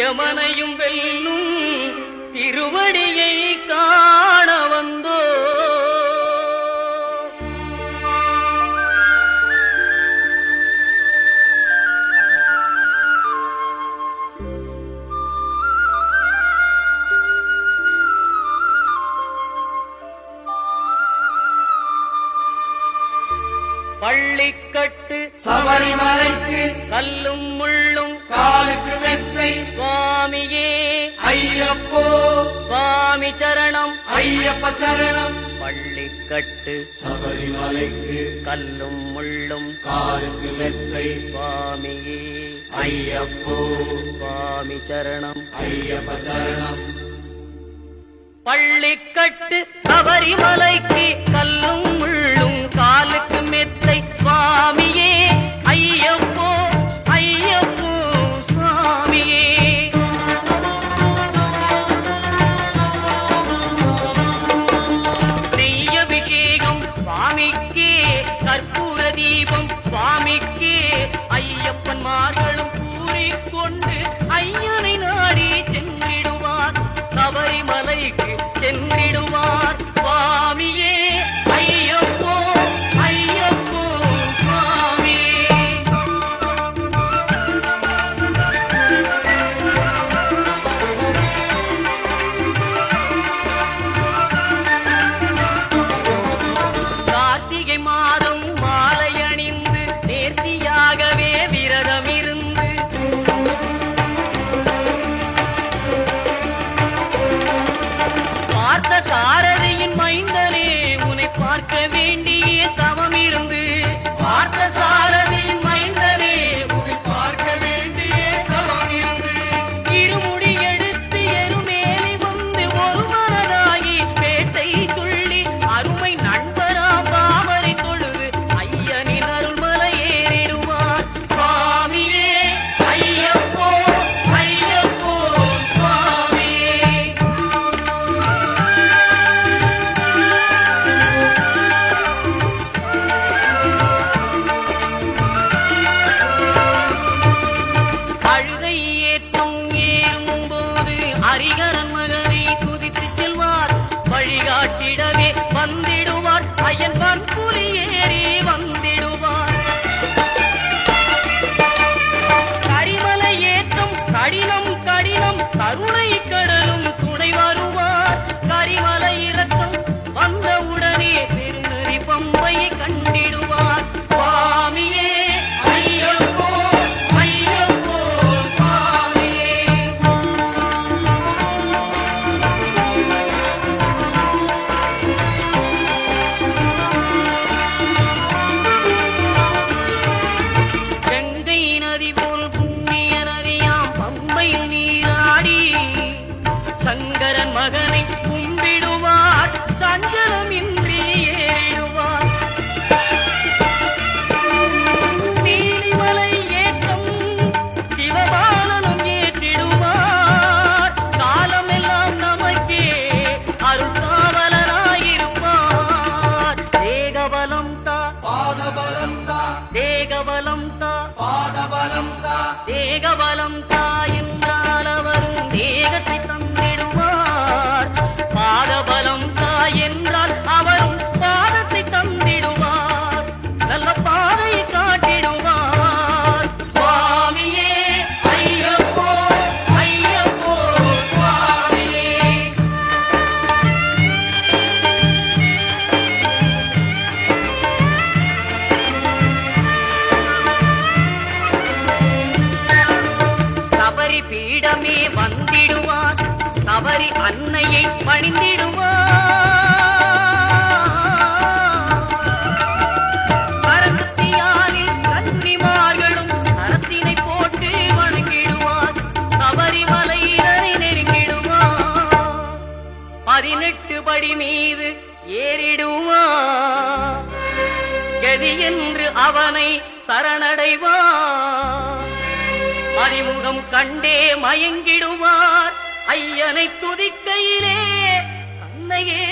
யமனையும் வெல்லும் திருவடியை காண வந்தோ. பள்ளிக்கட்டு சபரிமலைக்கு கல்லும் முள்ளும் காலுக்கு மெத்தை சுவாமியே ஐயப்போ சுவாமி சரணம் ஐயப்ப சரணம். பள்ளிக்கட்டு சபரிமலைக்கு கல்லும் முள்ளும் காலுக்கு மெத்தை சுவாமியே ஐயப்போ சுவாமி சரணம் ஐயப்ப சரணம். பள்ளிக்கட்டு சபரிமலைக்கு கல்லும் முள்ளும் காலுக்கு மெத்தை சுவாமியே ஐயப்போ ஐயப்போ சுவாமியே. நெய்யபிஷேகம் சுவாமிக்கே கற்பூர தீபம் சுவாமிக்கே ஐயப்பன்மார்களும் கூறிக்கொண்டு ஐயனை நாடி சென்றிடுவார் சபரிமலைக்கு சென்றிடுவார் சுவாமியே ஐயப்போ ஐயப்போ சுவாமியே. கார்த்திகை மாதம் மாலை அணிந்து நேர்த்தியாகவே விரதம் இருந்து பார்த்த சாரதியின் மைந்தனே உன்னை பார்க்க வேண்டிய தவம் இருந்து பார்த்த சாரதியின் மைந்தனே உன்னை பார்க்க வேண்டிய தவம் இருந்து இருமுடி எடுத்து எருமேலி வந்து ஒரு மனதாகி பேட்டை துள்ளி அருமை நண்பரா பாமரை தொழுது ஐயனின் அருள்மலை ஏறிடுவார் சுவாமியே ஐயப்போ ஐயப்போ சுவாமியே. அழுகை ஏற்றம் ஏறும்போது ஹரிகரன் மகனை துதித்து செல்வார் வழிகாட்டிடவே வந்திடுவார் ஐயன் பன்புலி ஏறி வந்திடுவார். கரிமலை ஏற்றம் கடினம் கடினம் கருணை கடலும் துணை வருவார். கரிமலை இறக்கம் வந்தவுடனே பெருநெறி பம்பையை கண்டிடுவார் சுவாமியே ஐயப்போ ஐயப்போ சுவாமியே. கங்கை நதி போல் புண்ணிய நதியாம் பம்பையில் நீராடி சங்கரன் மகனை கும்பிடுவார் சஞ்சலமின்றி ஏறிடுவார். நீலிமலை ஏற்றம் சிவபாலனும் ஏற்றிடுவார். காலமெல்லாம் நமக்கே அருள்காவலராயிருப்பார். தேகபலம் தா பாதபலம் தா தேகபலம் தா பாதபலம் தா தேகபலம் தா என்றால் அவரும் தேகத்தை தந்திடுவார். பாதபலம் தா என்றால் அவரும் பாதத்தை தந்திடுவார். நல்ல பாதையை காட்டிடுவார் சுவாமியே ஐயப்போ ஐயப்போ சுவாமியே. சபரி பீடமே வந்திடுவார். சபரி அன்னையை பணிந்திடுவார். கரகத்தியாரில் கன்னிமார்களும் கரத்தினை போட்டு வணங்கிடுவார். சபரிமலையினரை நெருங்கிடுவார். 18 படி மீது ஏறிடுவார். கதி என்று அவனை சரணடைவார். அறிமுகம் கண்டே மயங்கிடுவார். ஐயனை துதிக்கையிலே தன்னையே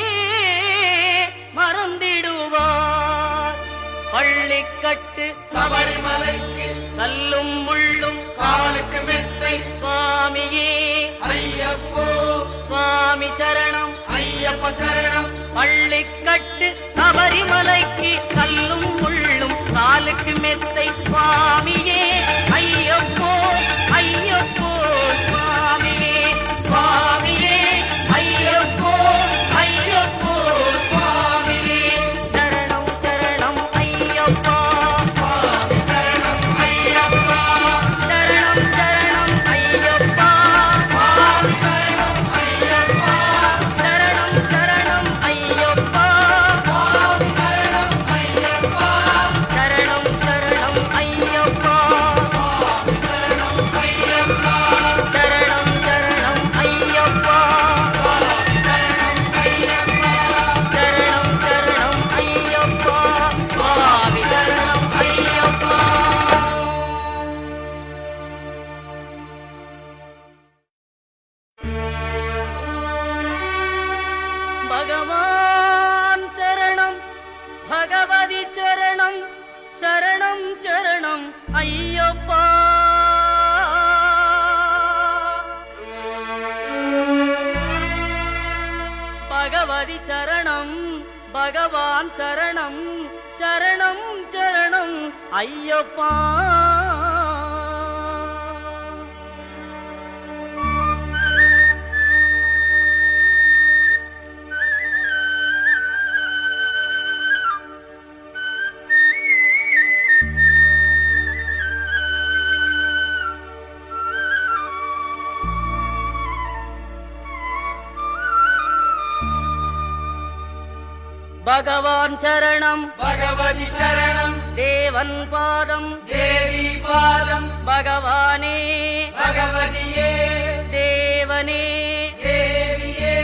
மறந்திடுவார். பள்ளிக்கட்டு சபரிமலைக்கு கல்லும் முள்ளும் காலுக்கு மெத்தை துணை சுவாமியே ஐயப்போ சுவாமி சரணம் ஐயப்ப சரணம் பள்ளிக்கட்டு சபரிமலைக்கு கல்லும் முள்ளும் காலுக்கு மெத்தை சுவாமியே ஐயப்போ ஐயப்போ சுவாமியே சுவாமியே ஐயப்போ ஐயப்போ சுவாமியே சரணம் சரணம் ஐயப்பா சுவாமி சரணம் ஐயப்பா சரணம் சரணம் ஐயப்பா சுவாமி சரணம் ஐயப்பா சரணம் சரணம் ஐயப்பா சுவாமி சரணம் ஐயப்பா சரணம் சரணம் ஐயப்பா சுவாமி சரணம் ஐயப்பா சரணம் சரணம் ஐயப்பா சரணம் சரணம் ஐயப்பா சுவாமி சரணம் ஐயப்பா பகவான் சரணம் பகவதி சரணம் சரணம் சரணம் ஐயப்பா பகவதி சரணம் பகவான் சரணம் சரணம் சரணம் ஐயப்பா பகவான் சரணம் பகவதி சரணம் தேவன் பாதம் தேவி பாதம் பகவானே பகவதியே தேவனே தேவியே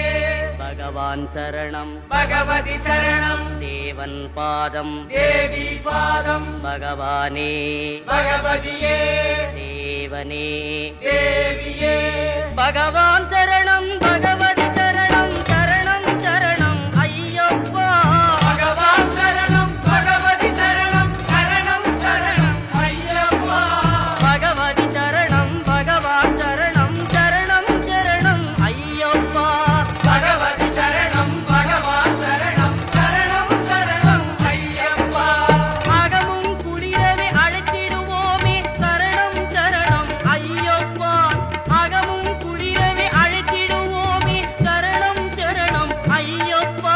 பகவான் சரணம் பகவதி சரணம் தேவன் பாதம் தேவி பாதம் பகவானே பகவதியே தேவனே தேவியே பகவான் சரணம் பகவதி சரணம் சரணம் சரணம் ஐயப்பா பகவான் சரணம் பகவதி சரணம் சரணம் சரணம் ஐயப்பா பகவதி சரணம் பகவான் சரணம் சரணம் சரணம் ஐயப்பா பகவதி சரணம் பகவான் சரணம் சரணம் சரணம் ஐயப்பா அகமும் குளிரவே அழைத்திடுவோமே சரணம் சரணம் ஐயப்பா அகமும் குளிரவே அழைத்திடுவோமே சரணம் சரணம் ஐயப்பா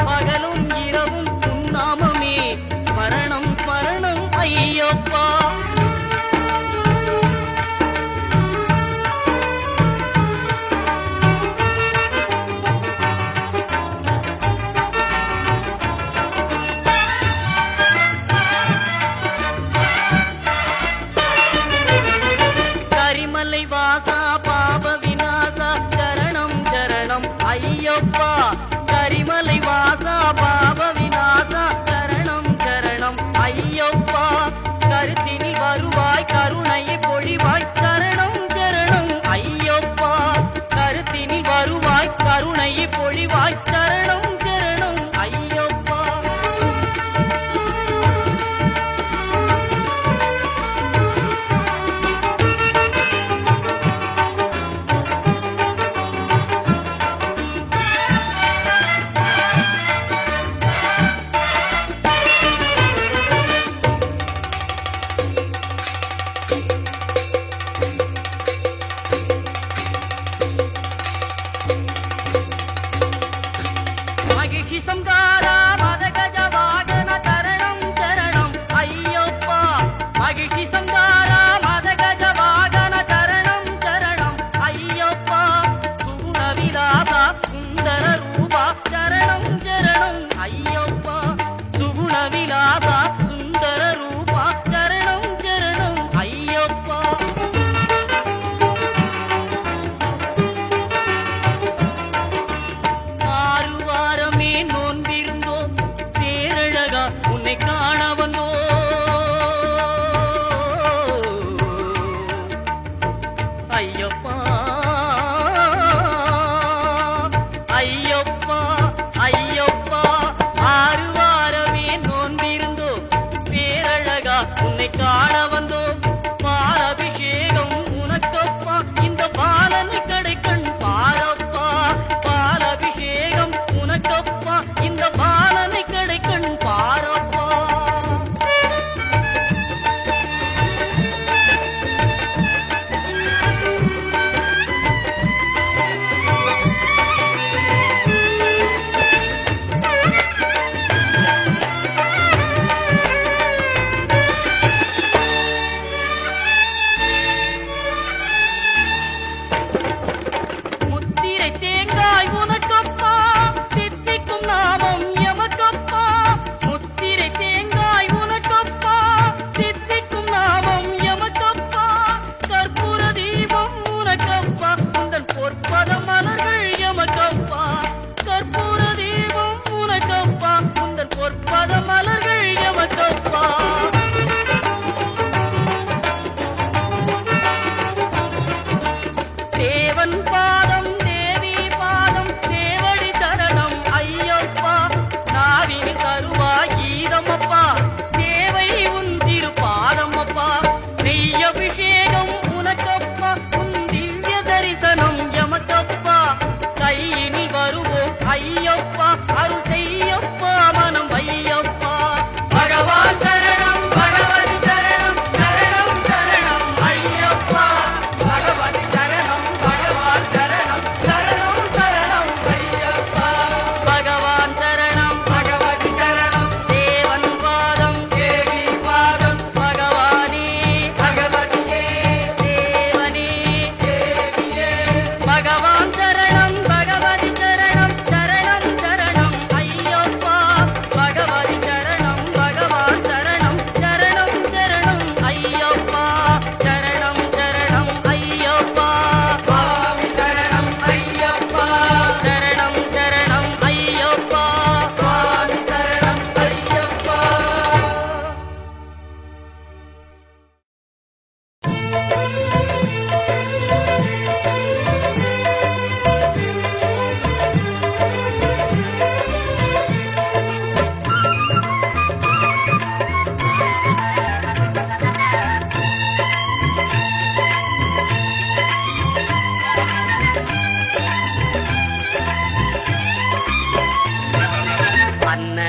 பகலும் இரவும் உன்னாமமே மரணம் மரணம் ஐயப்பா கரிமலை வாசா பாப விநாசா சரணம் சரணம் ஐயப்பா கரிமலை வாசா பாப விநாசா சரணம் சரணம் ஐயப்பா கருத்தினி வருவாய் கருணையை பொழிவாய் சரணம் சரணம் ஐயப்பா கருத்தினி வருவாய் கருணையை பொழிவாய் சரணம் சரணம் ஐயப்பா மகிழ்ச்சி சம்காரா மதகஜ வாகன சரணம் சரணம் ஐயப்பா மகிழ்ச்சி சம்காரா மதகஜ வாகன சரணம் சரணம் ஐயப்பா சுகுண விலாசா சுந்தர ரூபா சரணம் சரணம் ஐயப்பா சுகுண விலாசா சுந்தர ரூபா சரணம் சரணம் ஐயப்பா ஆறு வாரமே நோன்பிருந்தோம் பேரழகா உன்னை காண வந்தோம் ஐயப்பா ஐயப்பா ஐயப்பா ஆறு வாரமே நோன்பிருந்தோம் பேரழகா உன்னை காண வந்தோம் பாலபிஷேகம் உனக்கப்பா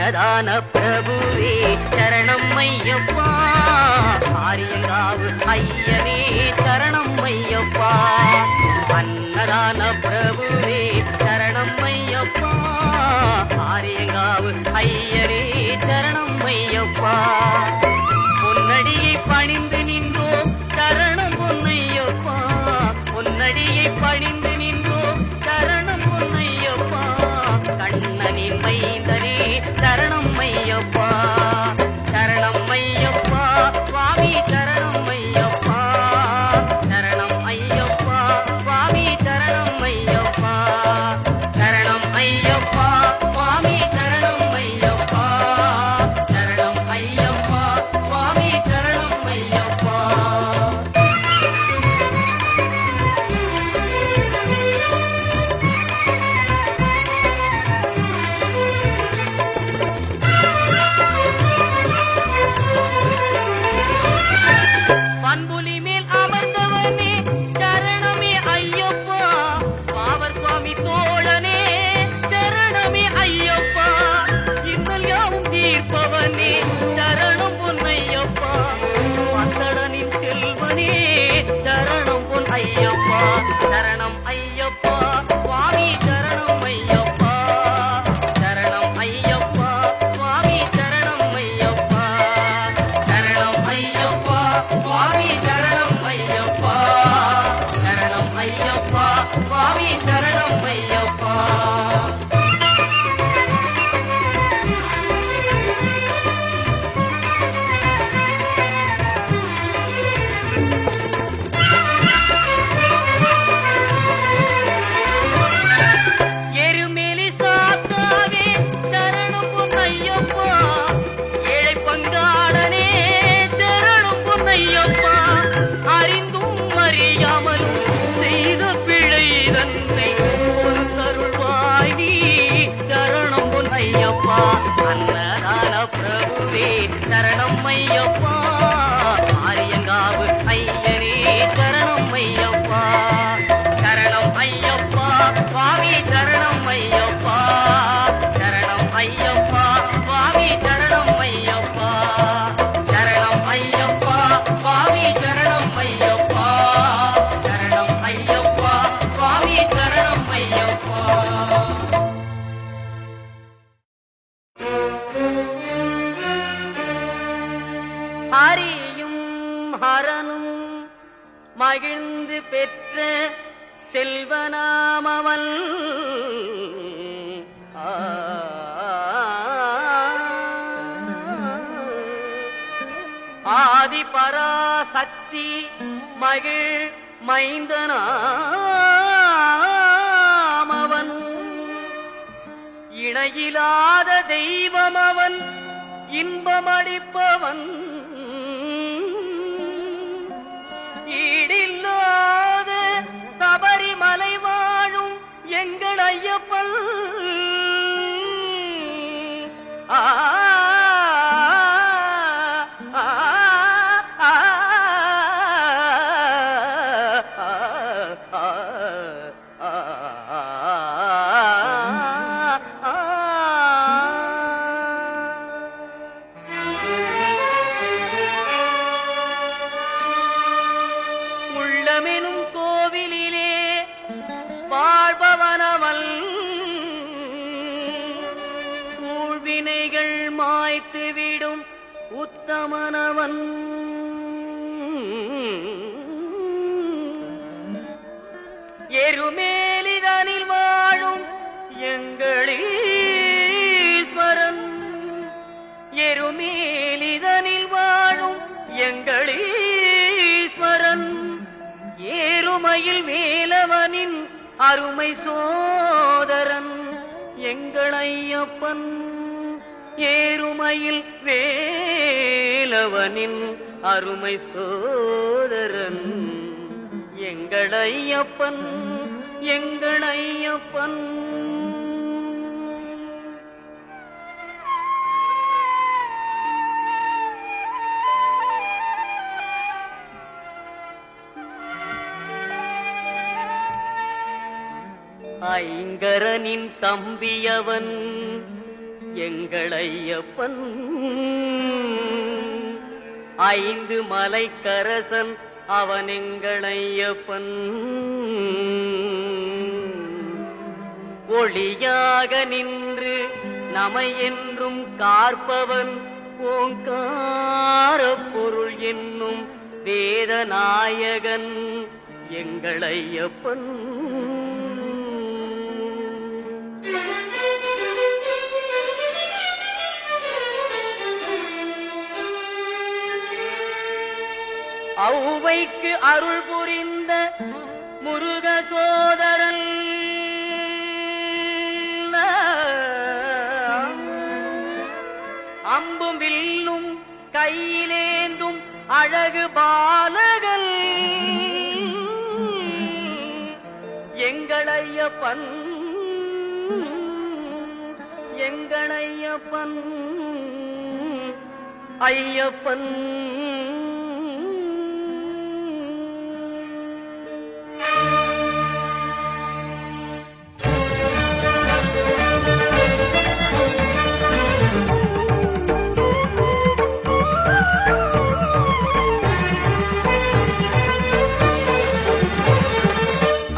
அன்னதான பிரபுவே சரணம் ஐயப்பா, ஆரியங்காவு ஐயனே சரணம் ஐயப்பா. அன்னதான பிரபுவே சரணம் ஐயப்பா, ஆரியங்காவு ஐயனே சரணம் ஐயப்பா. பொன்னடியை பணிந்து நின்றோம் சரணம் பொன்னையப்பா, பொன்னடியை பணிந்து நின்றோம் சரணம் பொன்னையப்பா. கண்ணனின் மைந்தனே சரணம் ஐயப்பா, சரணம் ஐயப்பா சுவாமி சரணம் ஐயப்பா, சரணம் ஐயப்பா சுவாமி சரணம் ஐயப்பா, சரணம் ஐயப்பா சுவாமி சரணம் ஐயப்பா, சரணம் ஐயப்பா சுவாமி சரணம் ஐயப்பா. பண்புலி மேல் அமர்ந்தவனே சரணமே ஐயப்பா, பாவர் சுவாமி தோழனே சரணமே ஐயப்பா. இன்னல் யாவும் தீர்ப்பவனே சரணம் பொன்னையப்பா, பந்தடனின் செல்வனே சரணம் பொன் ஐயப்பா, சரணம் ஐயப்பா சுவாமி சரணம் ஐயப்பா, சரணம் ஐயப்பா சுவாமி சரணம் ஐயப்பா, சரணம் ஐயப்பா சுவாமி சரணம் ஐயப்பா, சரணம் ஐயப்பா சுவாமி சரணம் ஐயப்பா. எருமேலி சாத்தாவே சரணம் பொன்னையப்பா, ஏழை பங்காளனே சரணம் பொன்னையப்பா. அறிந்தும் அறியாமலும் செய்த பிழை தன்னை பொறுத்தருள்வாய் நீ சரணம் பொன்னையப்பா. அன்னதான பிரபுவே சரணம் ஐயப்பா, ஆரியங்காவு ஐயனே சரணம் ஐயப்பா, சரணம் ஐயப்பா சுவாமி சரணம் ஐயப்பா, சரணம் ஐயப்பா சுவாமி சரணம் ஐயப்பா, சரணம் ஐயப்பா சுவாமி சரணம் ஐயப்பா, சரணம் ஐயப்பா சுவாமி சரணம் ஐயப்பா. ஹரியும் ஹரனும் மகிழ்ந்து பெற்ற செல்வனாமவன், ஆதி பராசக்தி மகிழ் மைந்தனாமவன், இணையிலாத தெய்வமவன் இன்பமளிப்பவன், ஈடில்லாத சபரிமலை வாழும் எங்கள் ஐயப்பன். ஆ ஆ, ஆ, ஆ, ஆ, உள்ளமெனும் கோவிலிலே வாழ்பவனவன், ஊழ்வினைகள் மாய்த்துவிடும் உத்தமனவன், எருமேலிதனில் வாழும் எங்களீஸ்வரன், எருமேலிதனில் வாழும் எங்களீஸ்வரன், ஏறுமையில் வேலவனின் அருமை சோதரன் எங்கள் ஐயப்பன், ஏறுமையில் வேலவனின் அருமை சோதரன் எங்கள் ஐயப்பன், எங்கள் ஐயப்பன். ஐங்கரனின் தம்பியவன் எங்கள் ஐயப்பன். 5 மலைக்கரசன் அவன் எங்கள் ஐயப்பன். ஒளியாக நின்று நமை என்றும் காற்பவன் ஓங்கார பொருள் என்னும் வேதநாயகன் எங்கள் ஐயப்பன். ஔவைக்கு அருள் புரிந்த முருக சோதரன். அம்பும் வில்லும் கையிலேந்தும் அழகு பாலகன் எங்கள் ஐயப்பன். எங்கள் ஐயப்பன். ஐயப்பன்.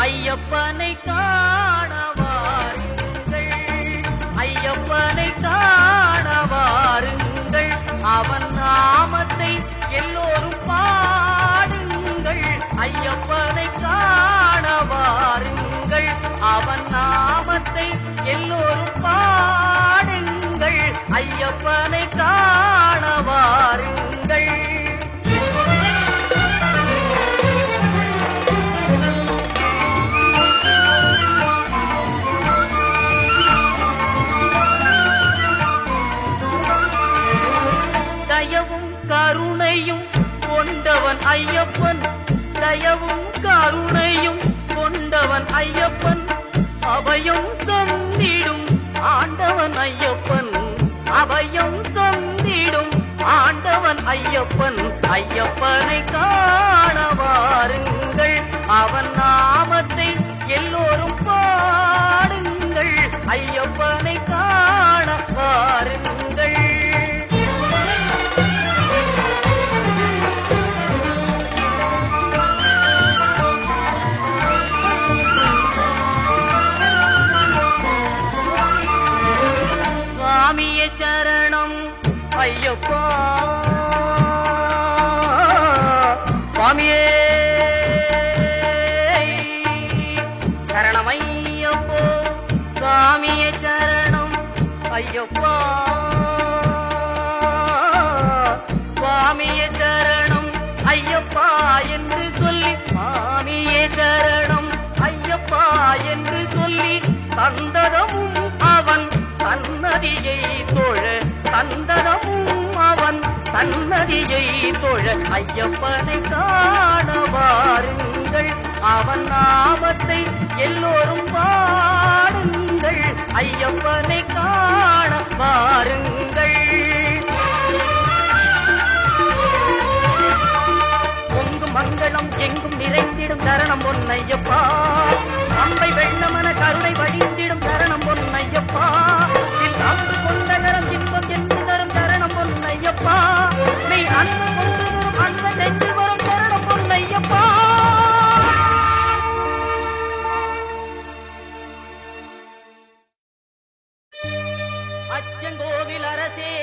ஐயப்பனை காணவாருங்கள். ஐயப்பனை காணவாருங்கள். அவன் நாமத்தை எல்லோரும் பாடுங்கள். ஐயப்பனை காணவாருங்கள். அவன் நாமத்தை எல்லோரும் பாடுங்கள். ஐயப்பனை காணவாருங்கள். தயவும் கருணையும் கொண்டவன் ஐயப்பன். தயவும் கருணையும் கொண்டவன் ஐயப்பன். அபயம் தந்திடும் ஆண்டவன் ஐயப்பன். அபயம் தந்திடும் ஆண்டவன் ஐயப்பன். ஐயப்பனை காணவாருங்கள். அவன் நாமத்தை எல்லோரும் பாடுங்கள். ஐயப்பனை காணவாருங்கள். சுவாமியே சரணம் ஐயப்பா. சுவாமியே சரணம் ஐயப்போ. சுவாமியே சரணம் ஐயப்பா. சுவாமியே சரணம் ஐயப்பா என்று சொல்லி சுவாமியே சரணம் ஐயப்பா என்று சொல்லி தந்ததமும் அவன் சன்னதியை தொழ. தந்தனமும் அவன் சன்னதியை தொழ. ஐயப்பனை காணவாருங்கள். அவன் நாமத்தை எல்லோரும் பாடுங்கள். ஐயப்பனை காணவாருங்கள். பொங்கும் மங்களம் எங்கும் நிறைந்திடும் தரணம் பொன்னையப்பா. அம்பை வெள்ளமன கருணை வழிந்திடும் தரணம் பொன்னையப்பா. அன்பு கொண்ட கரம் இன்பம் என்று தரும் தரணம் பொன்னையப்பா. நீ அன்பு கொண்டு வரும் அன்பு நெஞ்சு வரும் தரணம் பொன்னையப்பா. அச்சங்கோவில் அரசே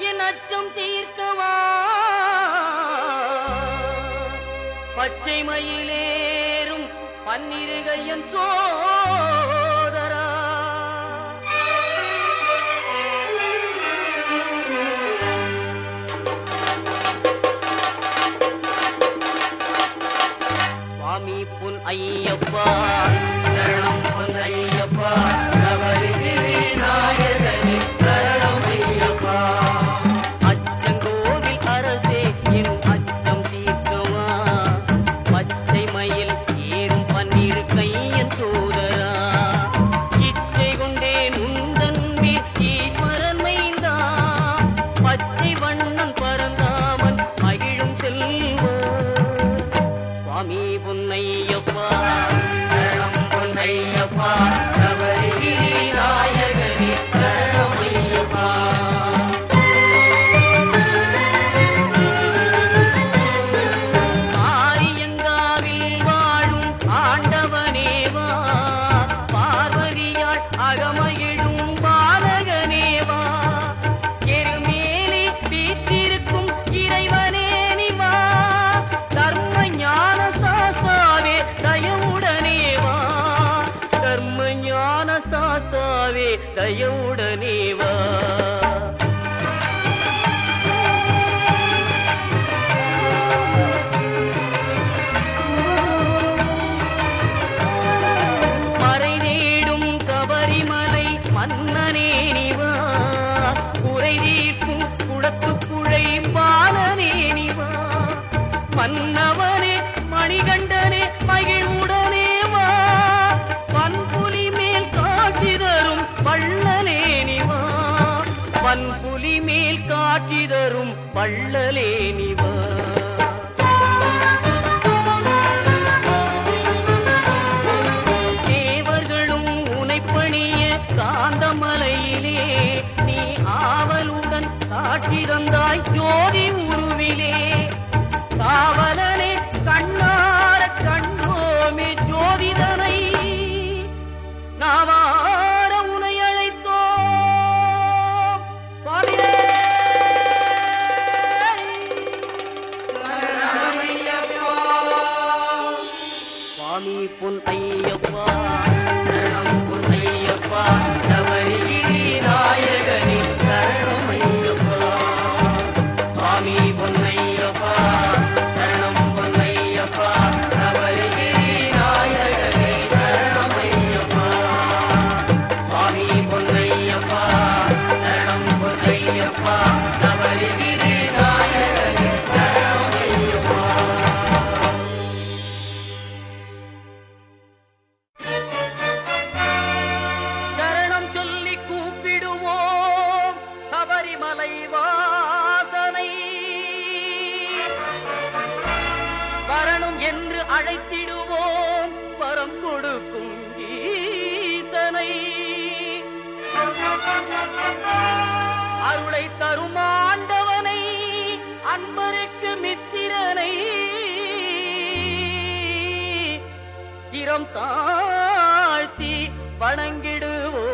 என் அச்சம் தீர்க்கவா. பச்சை மயிலேறும் பன்னிருகையன் சோதரா. சுவாமி பொன் ஐயப்பா சரணம். பொன் ஐயப்பா நவரிசிறி நாயகனே சரணம் ஐயப்பா. அச்சங்கோவில் அரசே என் அச்சம் தீர்க்கவா. பச்சை மயில் ஏறும் பன்னிரு கையன் சோதரா. இச்சை கொண்டேன் உந்தன் மீர் ஈஸ்வரன் மைந்தா. பச்சை வண்ணன் பரந்தாமன் மகிழும் செல்வா. சுவாமி பொன்னையப்பா சரணம். மன்னவனே மணிகண்டனே மகிழ்வுடனே வா, வன்புலி மேல் காட்சி தரும் வள்ளலே நீ வா, வன்புலி மேல் காட்சி தரும் வள்ளலே நீ வா. தேவர்களும் உனைப்பணிய காந்தமலையிலே நீ ஆவலுடன் காட்சி தந்தாய் ஜோதி உருவிலே. காவலனே கண்ணார கண்டோமே ஜோதிதனை, நாவார உனை அழைத்தோம் சுவாமியே. சுவாமி பொன் ஐயப்பா சரணம் பொன் ஐயப்பா, சபரிகிரி நாயகனே சரணம் ஐயப்பா. சுவாமி பொன் ஐயப்பா சரணம் பொன் ஐயப்பா, சபரிகிரி நாயகனே சரணம் ஐயப்பா. சுவாமி பொன் ஐயப்பா சரணம் பொன் ஐயப்பா, சபரிகிரி நாயகனே சரணம் ஐயப்பா. சரணம் சொல்லி கூப்பிடுவோம் சபரிமலை வாசனை, வரணும் என்று அழைத்திடுவோம் வரம் கொடுக்கும் ஈசனை. அருளை தரும் ஆண்டவனை, அன்பருக்கு மித்திரனை, சிரம் தாழ்த்தி வணங்கிடுவோம்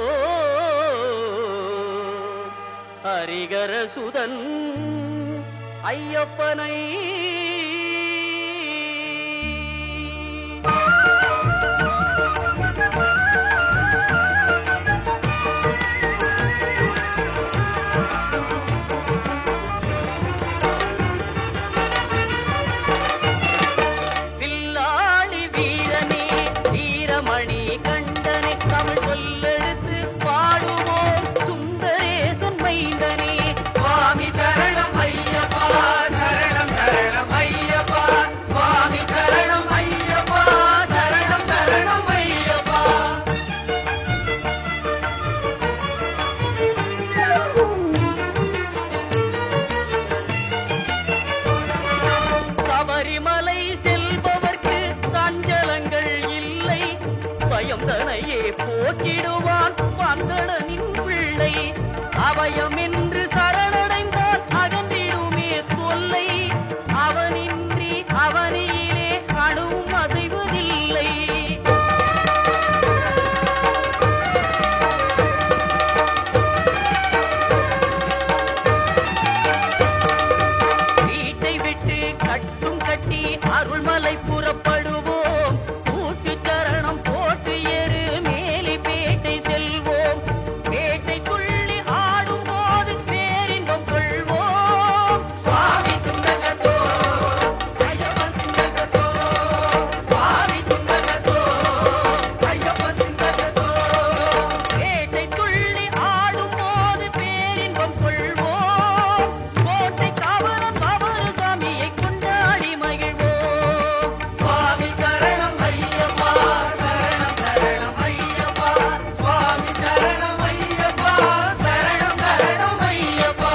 ஹரிகர சுதன் ஐயப்பனை. வில்லாளி வீரனே வீரமணி கண்டனை, தமிழ் சொல்லெடுத்து பாடுவோம் சுந்தரேசன் மைந்தனே. சுவாமி சரணம் ஐயப்பா சரணம் சரணம் ஐயப்பா, சுவாமி சரணம் ஐயப்பா சரணம் சரணம் ஐயப்பா. சபரிமலை செல்பவர்க்கு சஞ்சலங்கள் இல்லை, பயம் தனையே போக்கிடுவான் வந்தடனின் பிள்ளை. அபயம் என்று சரணடைந்தால் அகன்றிடுமே தொல்லை, அவனின்றி அவனியிலே அணுவும் அசைவதில்லை. வீட்டை விட்டு கட்டும் கட்டி அருள்மலை புறப்படுவோம், கூட்டு சரணம் போட்டு எரு மேலி பேட்டை செல்வோம். பேட்டை துள்ளி ஆடும் போது பேரின்பம் கொள்வோம். சுவாமி துண்டகத்தோ ஐயப்பன் துண்டகத்தோ, சுவாமி துண்டகத்தோ ஐயப்பன் துண்டகத்தோ. பேட்டை துள்ளி ஆடும் போது பேரின்பம் கொள்வோம். கோட்டை காவலன் பவரு சாமியை கொண்டாடி மகிழ்வோம். சுவாமி சரணம் ஐயப்பா சரணம் சரணம் ஐயப்பா, சுவாமி சரணம் ஐயப்பா சரணம் சரணம் ஐயப்பா.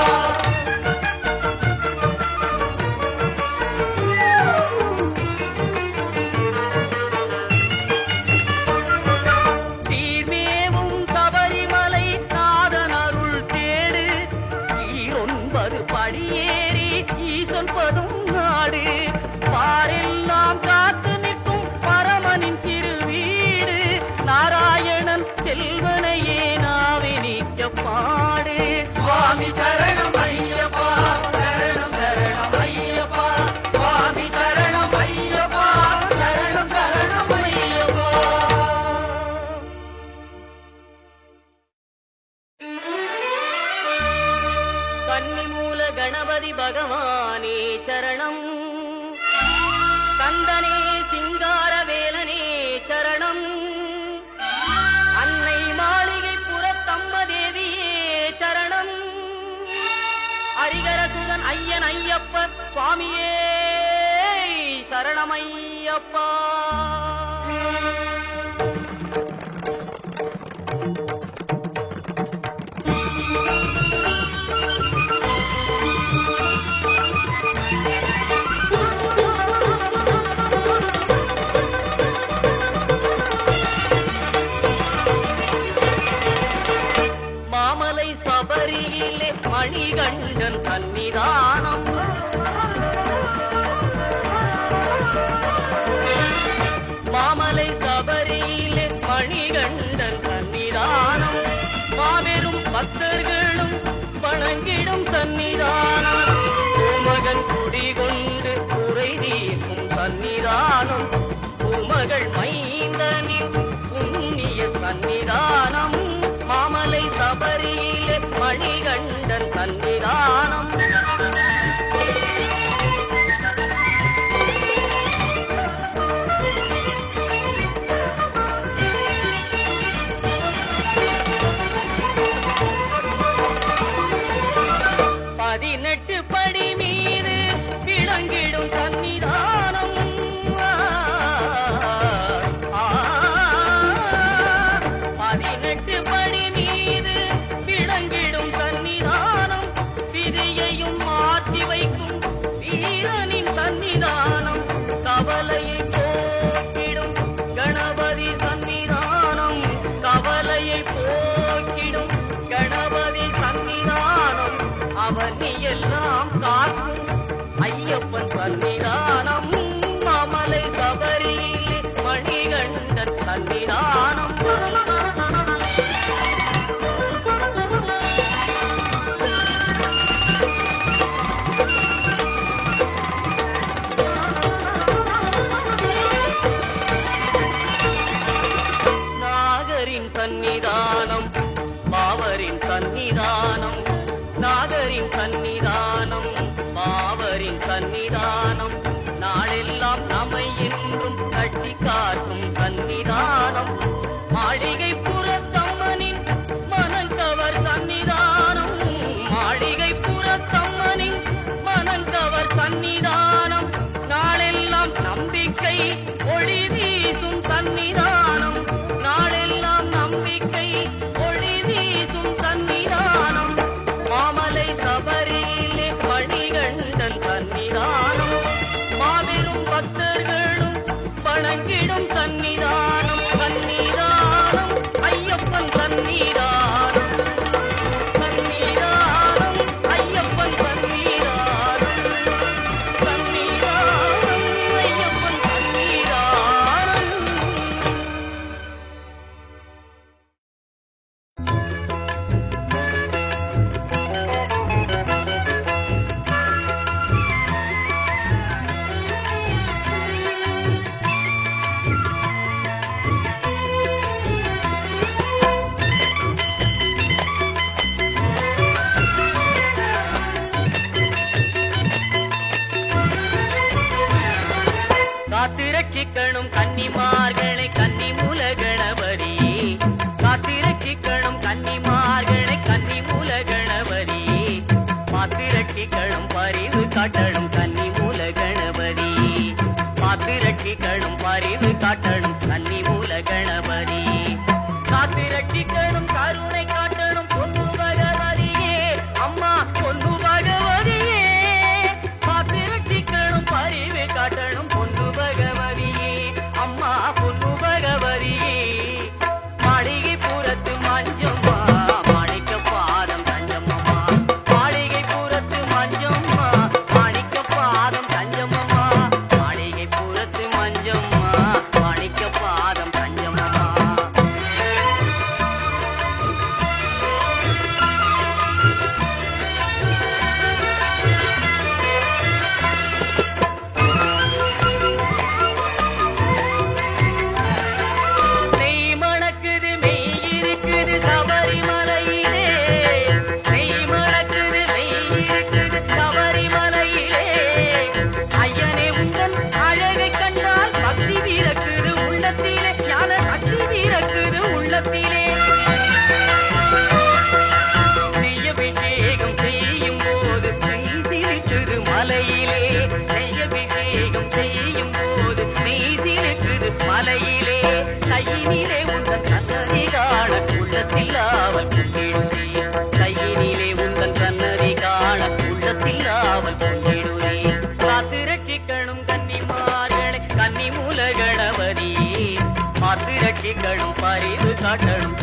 தீர்மேவும் சபரிமலை நாதன் அருள் தேடு, ஈரொன்பது படியேறி ஈசன் படும் நாடு. பாரெல்லாம் காத்து நிற்கும் பரமனின் திருவீடு, நாராயணன் செல்வனையே நாவே நீக்க பாடு. சுவாமி சரணம் ஐயப்பா சரணம் சரணம் ஐயப்பா, சுவாமி சரணம் ஐயப்பா சரணம் சரணம் ஐயப்பா. கன்னிமூல கணபதி பகவானே சரணம், கந்தனே சிங்கார வேலனே சரணம், அன்னை மாளிகை புறத்தம்மதேவியே சரணம், ஹரிகரசுதன் ஐயன் ஐயப்ப சுவாமியே சரணமையப்பா. மாமலை சபரியிலே மணிகண்டன் சன்னிதானம், மாமலை சபரியிலே மணிகண்டன் சன்னிதானம், மாபெரும் பக்தர்களும் வணங்கிடும் சன்னிதானம், பூமகன் குடிகொண்டு குறை தீர்க்கும் சன்னிதானம், பூமகள் மைந்தனின் புண்ணிய சன்னிதானம், மாமலை சபரியிலே மணிகண்டன் சன்னிதானம். பதினெட்டு படி மீது விளங்கிடும் சன்னிதானம், பதினெட்டு படி மீது விளங்கிடும் சன்னிதானம், விதியையும் மாற்றி வைக்கும் வீரனின் சன்னிதானம், கவலையை போக்கிடும் கணபதி சன்னிதானம், கவலையை போக்கிடும் கணபதி சன்னிதானம், அவனி எல்லாம் காக்கும் ஐயப்பன் சன்னிதானம், மாமலை சபரியிலே மணிகண்டன் சன்னிதானம். நாகரின் சன்னிதானம், பாவரின் சன்னிதானம், நாகரின் சன்னிதானம், பாவரின் சன்னிதானம், நாளெல்லாம் நம்மை என்றும் கட்டி காக்கும் சன்னிதானம், மாளிகை புறத்தம்மனின் மனங்கவர் சன்னிதானம், மாளிகை புறத்தம்மனின் மனங்கவர் சன்னிதானம், நாளெல்லாம் நம்பிக்கை ஒளி வீசும் சன்னிதானம், நாளெல்லாம் நம்பிக்கை ஒளி வீசும் சன்னிதானம், மாமலை சபரியிலே மணிகண்டன் சன்னிதானம், மாபெரும் பக்தர்களும் வணங்கிடும் சன்னிதானம், சன்னிதானம் ஐயப்பன் சன்னிதானம், சன்னிதானம் ஐயப்பன் சன்னிதானம், சன்னிதானம் ஐயப்பன் சன்னிதானம். காத்திரட்சிக்கணும் கன்னிமார்களை கன்னிமூல கணபதியே, காத்திரட்சிக்கணும் கன்னிமார்களை கன்னிமூல கணபதியே, பாத்திரட்சிக்கணும் பரிவு காட்டணும் கன்னிமூல கணபதியே, பாத்திரட்சிக்கணும் பரிவு காட்டணும் கன்னிமூல கணபதியே, காத்திரட்சிக்கணும் கருணை காட்டணும் பொன்னு பகவதியே, அம்மா பொன்னு பகவதியே, காத்திரட்சிக்கணும் பரிவு காட்டணும் பொன்னு பகவதியே, அம்மா பொன்னு பகவதியே, மாளிகை புறத்து மஞ்சம்மா மாணிக்க பாதம் தஞ்சம்மா, மாளிகை புறத்து மஞ்சம்மா மாணிக்க பாதம் தஞ்சம்மா, மாளிகை புறத்து மஞ்சம்மா மாணிக்க பாதம் தஞ்சம்மா. நெய்யபிஷேகம் செய்யும் நீங்களும் பரிவு காட்டணும்